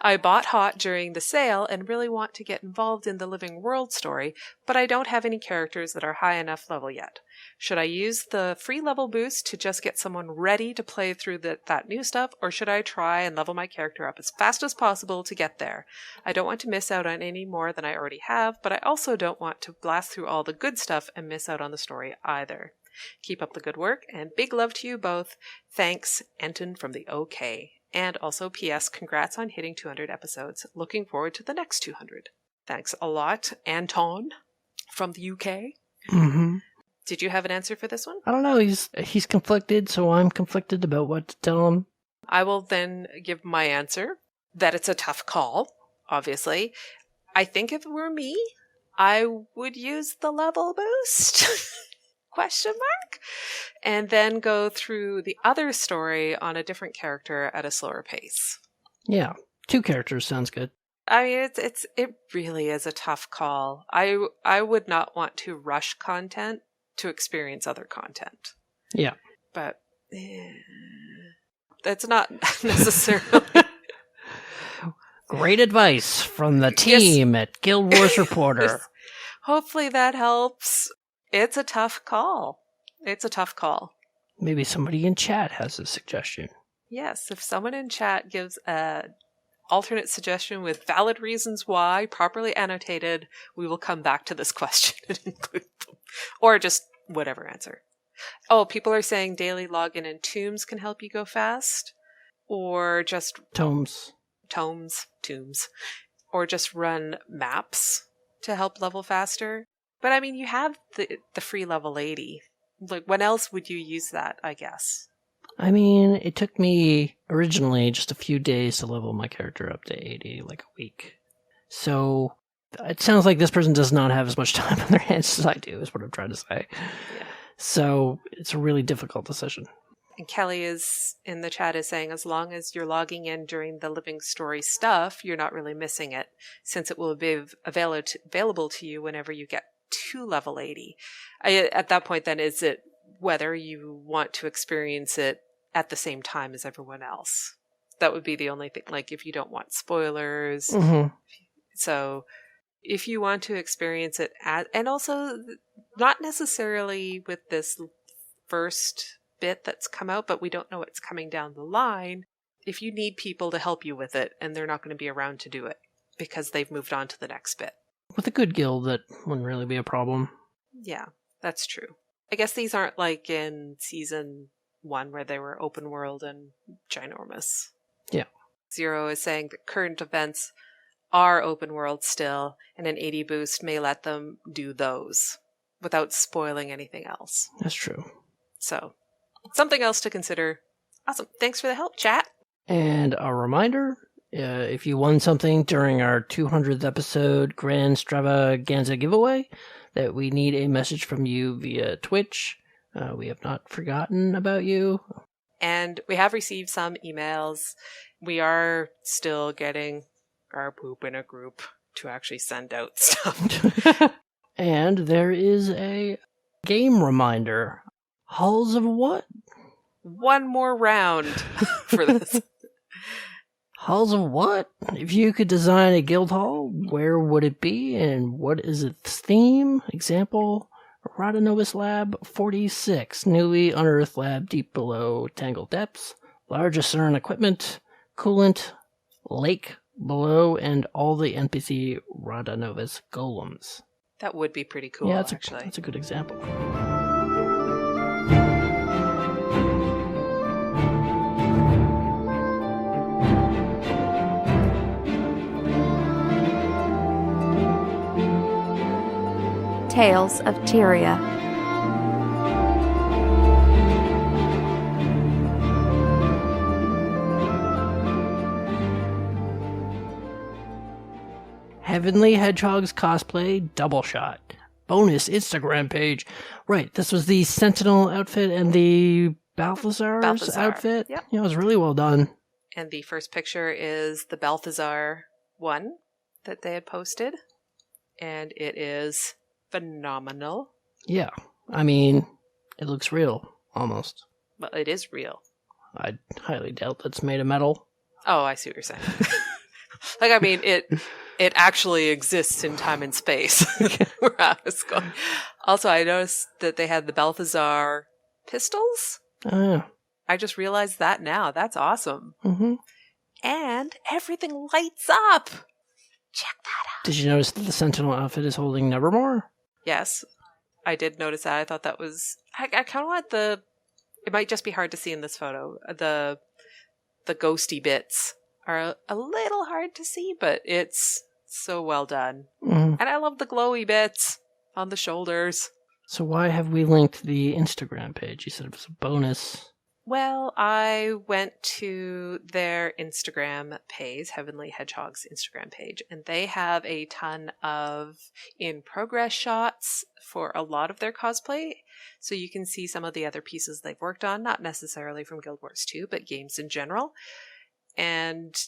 I bought Hot during the sale and really want to get involved in the Living World story, but I don't have any characters that are high enough level yet. Should I use the free level boost to just get someone ready to play through that new stuff, or should I try and level my character up as fast as possible to get there? I don't want to miss out on any more than I already have, but I also don't want to blast through all the good stuff and miss out on the story either. Keep up the good work, and big love to you both. Thanks, Anton from the OK. And also, P.S. Congrats on hitting 200 episodes. Looking forward to the next 200. Thanks a lot, Anton from the UK. Mm-hmm. Did you have an answer for this one? I don't know. He's conflicted, so I'm conflicted about what to tell him. I will then give my answer. that it's a tough call, obviously. I think if it were me, I would use the level boost, question mark, and then go through the other story on a different character at a slower pace. Yeah, 2 characters sounds good. I mean, it really is a tough call. I would not want to rush content to experience other content. Yeah. But that's not necessarily... Great advice from the team at Guild Wars Reporter. Hopefully that helps. It's a tough call. It's a tough call. Maybe somebody in chat has a suggestion. Yes, if someone in chat gives an alternate suggestion with valid reasons why, properly annotated, we will come back to this question and include them. Or just whatever answer. Oh, people are saying daily login and tombs can help you go fast. Or just... Tombs. Or just run maps to help level faster. But I mean, you have the free level 80. Like, when else would you use that, I guess? I mean, it took me originally just a few days to level my character up to 80, like a week. So it sounds like this person does not have as much time on their hands as I do, is what I'm trying to say. Yeah. So it's a really difficult decision. And Kelly is in the chat is saying, as long as you're logging in during the living story stuff, you're not really missing it, since it will be available to you whenever you get to level 80. At that point, then, is it whether you want to experience it at the same time as everyone else? That would be the only thing, like if you don't want spoilers. Mm-hmm. So if you want to experience it and also not necessarily with this first bit that's come out, but we don't know what's coming down the line. If you need people to help you with it, and they're not going to be around to do it because they've moved on to the next bit. With a good guild, that wouldn't really be a problem. Yeah, that's true. I guess these aren't like in season 1 where they were open world and ginormous. Yeah. Zero is saying that current events are open world still, and an 80 boost may let them do those without spoiling anything else. That's true. So, something else to consider. Awesome. Thanks for the help, chat. And a reminder, if you won something during our 200th episode Grand Stravaganza giveaway, that we need a message from you via Twitch. We have not forgotten about you. And we have received some emails. We are still getting our poop in a group to actually send out stuff. And there is a game reminder. Halls of what? One more round for this. Halls of what? If you could design a guild hall, where would it be and what is its theme? Example, Rhodonovus Lab 46, newly unearthed lab deep below Tangled Depths, largest CERN equipment, coolant, lake below, and all the NPC Rhodonovus golems. That would be pretty cool, yeah, actually. That's a good example. Tales of Tyria. Heavenly Hedgehog's cosplay double shot. Bonus Instagram page. Right, this was the Sentinel outfit and the Balthazar's outfit. Yep. Yeah, it was really well done. And the first picture is the Balthazar one that they had posted. And it is phenomenal. Yeah, I mean, it looks real, almost. Well, it is real. I highly doubt that's made of metal. Oh, I see what you're saying. Like, I mean, it actually exists in time and space. Where I was going. Also, I noticed that they had the Balthazar pistols. I just realized that now. That's awesome. Mm-hmm. And everything lights up. Check that out. Did you notice that the Sentinel outfit is holding Nevermore? Yes, I did notice that. I thought that was... I kind of want the... It might just be hard to see in this photo. The ghosty bits are a little hard to see, but it's so well done. Mm-hmm. And I love the glowy bits on the shoulders. So why have we linked the Instagram page? You said it was a bonus. Well, I went to their Instagram page, Heavenly Hedgehog's Instagram page, and they have a ton of in-progress shots for a lot of their cosplay. So you can see some of the other pieces they've worked on, not necessarily from Guild Wars 2, but games in general. And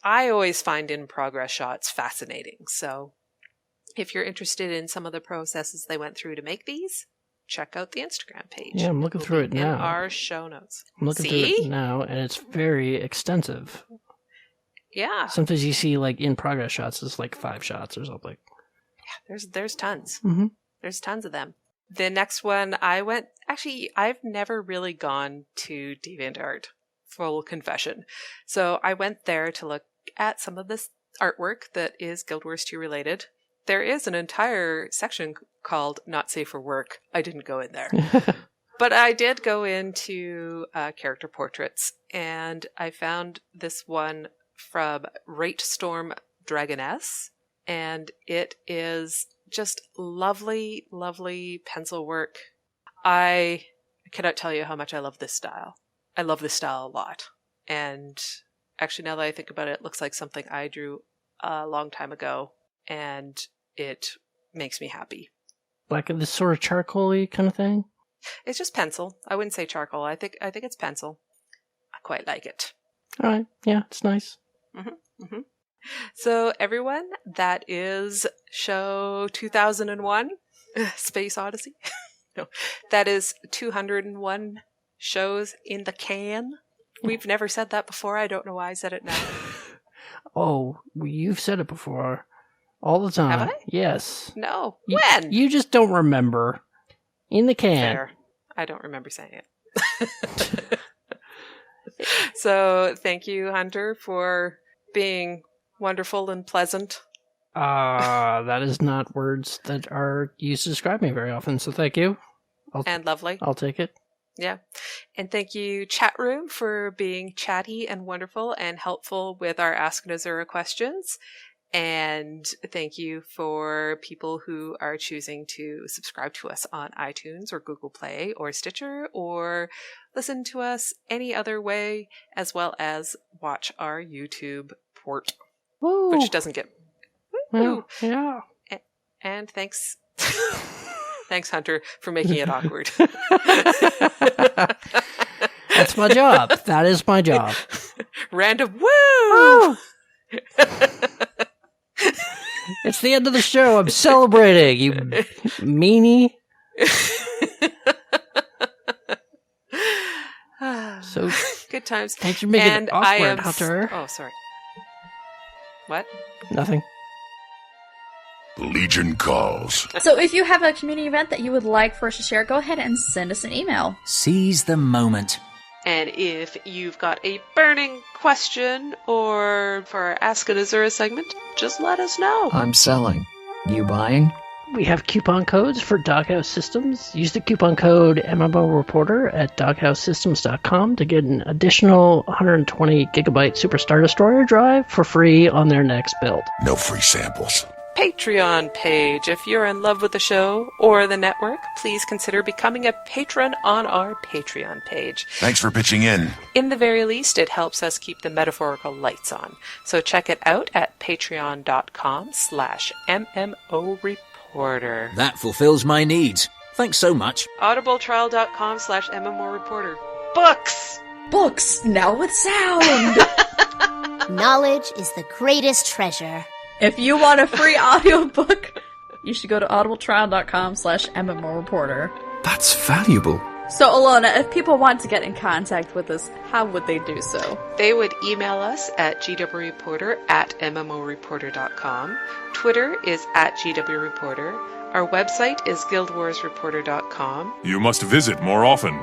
I always find in-progress shots fascinating. So if you're interested in some of the processes they went through to make these, check out the Instagram page. Yeah, I'm looking through it now. In our show notes. I'm looking through it now, and it's very extensive. Yeah. Sometimes you see, like, in-progress shots, it's like 5 shots or something. Yeah, there's tons. Mm-hmm. There's tons of them. The next one I've never really gone to DeviantArt, full confession. So I went there to look at some of this artwork that is Guild Wars 2 related. There is an entire section called Not Safe for Work. I didn't go in there. But I did go into character portraits, and I found this one from Rate Storm Dragoness, and it is just lovely, lovely pencil work. I cannot tell you how much I love this style. I love this style a lot. And actually, now that I think about it, it looks like something I drew a long time ago, and it makes me happy. Like this sort of charcoal-y kind of thing? It's just pencil. I wouldn't say charcoal. I think it's pencil. I quite like it. All right. Yeah, it's nice. Mm-hmm. Mm-hmm. So everyone, that is show 2001, Space Odyssey. No, that is 201 shows in the can. We've never said that before. I don't know why I said it now. Oh, you've said it before. All the time. Have I? Yes. No. When? You just don't remember. In the can. Fair. I don't remember saying it. So thank you, Hunter, for being wonderful and pleasant. That is not words that are used to describe me very often, so thank you. And lovely. I'll take it. Yeah. And thank you, chat room, for being chatty and wonderful and helpful with our Ask Nazura questions. And thank you for people who are choosing to subscribe to us on iTunes or Google Play or Stitcher, or listen to us any other way, as well as watch our YouTube port, Woo. Which doesn't get... Well, yeah. And thanks... Thanks, Hunter, for making it awkward. That's my job. That is my job. Random woo! It's the end of the show. I'm celebrating, you meanie. So good times. Thanks for making it awkward, Hunter. Oh, sorry. What? Nothing. Legion calls. So if you have a community event that you would like for us to share, go ahead and send us an email. Seize the moment. And if you've got a burning question or for our Ask a Nazura segment, just let us know. I'm selling. You buying? We have coupon codes for Doghouse Systems. Use the coupon code MMO Reporter at doghousesystems.com to get an additional 120 gigabyte Super Star Destroyer drive for free on their next build. No free samples. Patreon page. If you're in love with the show or the network, please consider becoming a patron on our Patreon page. Thanks for pitching in. In the very least, it helps us keep the metaphorical lights on. So check it out at patreon.com/MMO Reporter. That fulfills my needs. Thanks so much. audibletrial.com/MMO Reporter. Books! Books, now with sound! Knowledge is the greatest treasure. If you want a free audiobook, you should go to audibletrial.com/MMO Reporter. That's valuable. So, Allona, if people want to get in contact with us, how would they do so? They would email us at gwreporter@mmoreporter.com. Twitter is @gwreporter. Our website is guildwarsreporter.com. You must visit more often.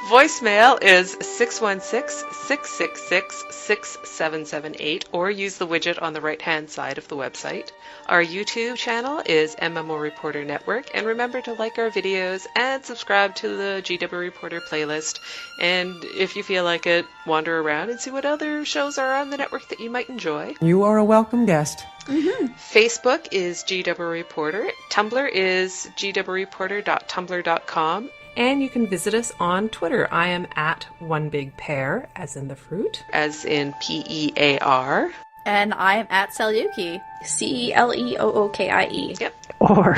Voicemail is 616-666-6778, or use the widget on the right-hand side of the website. Our YouTube channel is MMO Reporter Network, and remember to like our videos and subscribe to the GW Reporter playlist. And if you feel like it, wander around and see what other shows are on the network that you might enjoy. You are a welcome guest. Mm-hmm. Facebook is GW Reporter. Tumblr is gwreporter.tumblr.com. And you can visit us on Twitter. I am at One Big Pear, as in the fruit, as in Pear. And I am at Celyuki, Celeookie. Yep. Or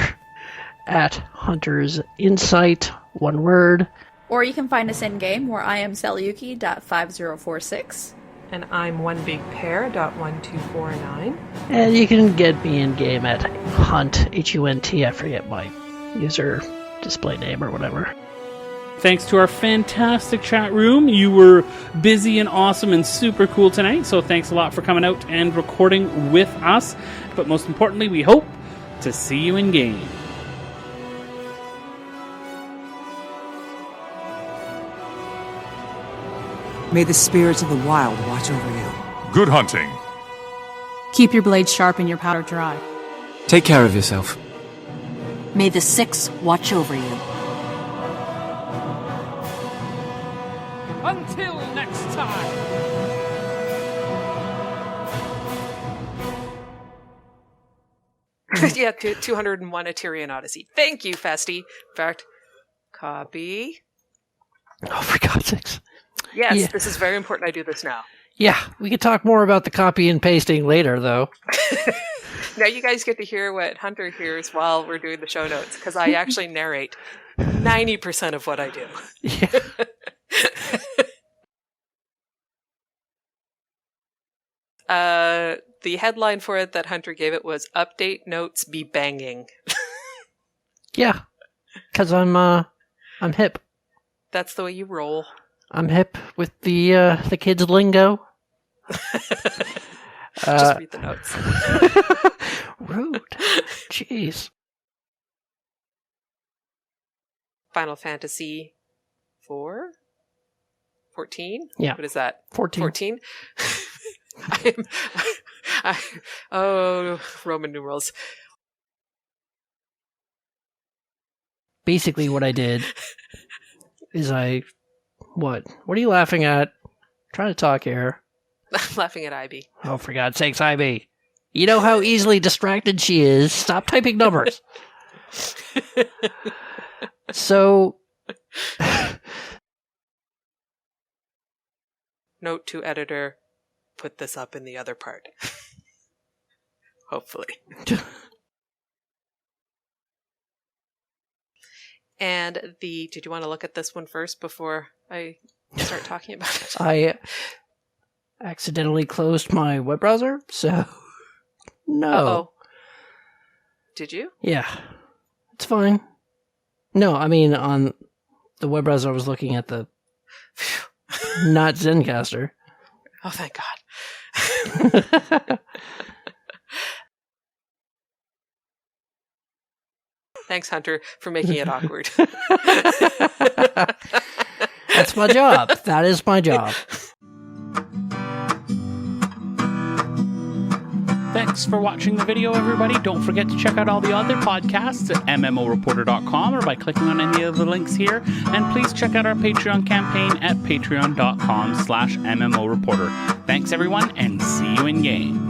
at Hunter's Insight, one word. Or you can find us in-game, where I am Celyuki.5046. And I'm onebigpear.1249. And you can get me in-game at Hunt, H-U-N-T, I forget my user display name or whatever. Thanks to our fantastic chat room. You were busy and awesome and super cool tonight, so thanks a lot for coming out and recording with us. But most importantly, we hope to see you in game. May the spirits of the wild watch over you. Good hunting. Keep your blades sharp and your powder dry. Take care of yourself. May the Six watch over you. Until next time. Yeah, 201 a Tyrian Odyssey. Thank you, Festy. In fact, copy. Oh, for God's sakes. Yes, Yeah. This is very important I do this now. Yeah, we could talk more about the copy and pasting later, though. Now you guys get to hear what Hunter hears while we're doing the show notes, because I actually narrate 90% of what I do. Yeah. The headline for it that Hunter gave it was "Update Notes Be Banging." Yeah, because I'm hip. That's the way you roll. I'm hip with the kids' lingo. Just read the notes. Rude. Jeez. Final Fantasy 4? 14? Yeah. What is that? 14. 14? Roman numerals. Basically what I did is What are you laughing at? I'm trying to talk here. I'm laughing at Ivy. Oh, for God's sakes, Ivy. You know how easily distracted she is. Stop typing numbers. So... Note to editor, put this up in the other part. Hopefully. And did you want to look at this one first before I start talking about it? I accidentally closed my web browser, so no. Uh-oh. Did you? Yeah, it's fine. No, I mean, on the web browser I was looking at the not Zencaster. Oh, thank God. Thanks, Hunter, for making it awkward. That's my job. That is my job. Thanks for watching the video, everybody. Don't forget to check out all the other podcasts at MMOreporter.com or by clicking on any of the links here. And please check out our Patreon campaign at patreon.com/MMOreporter. Thanks, everyone, and see you in game.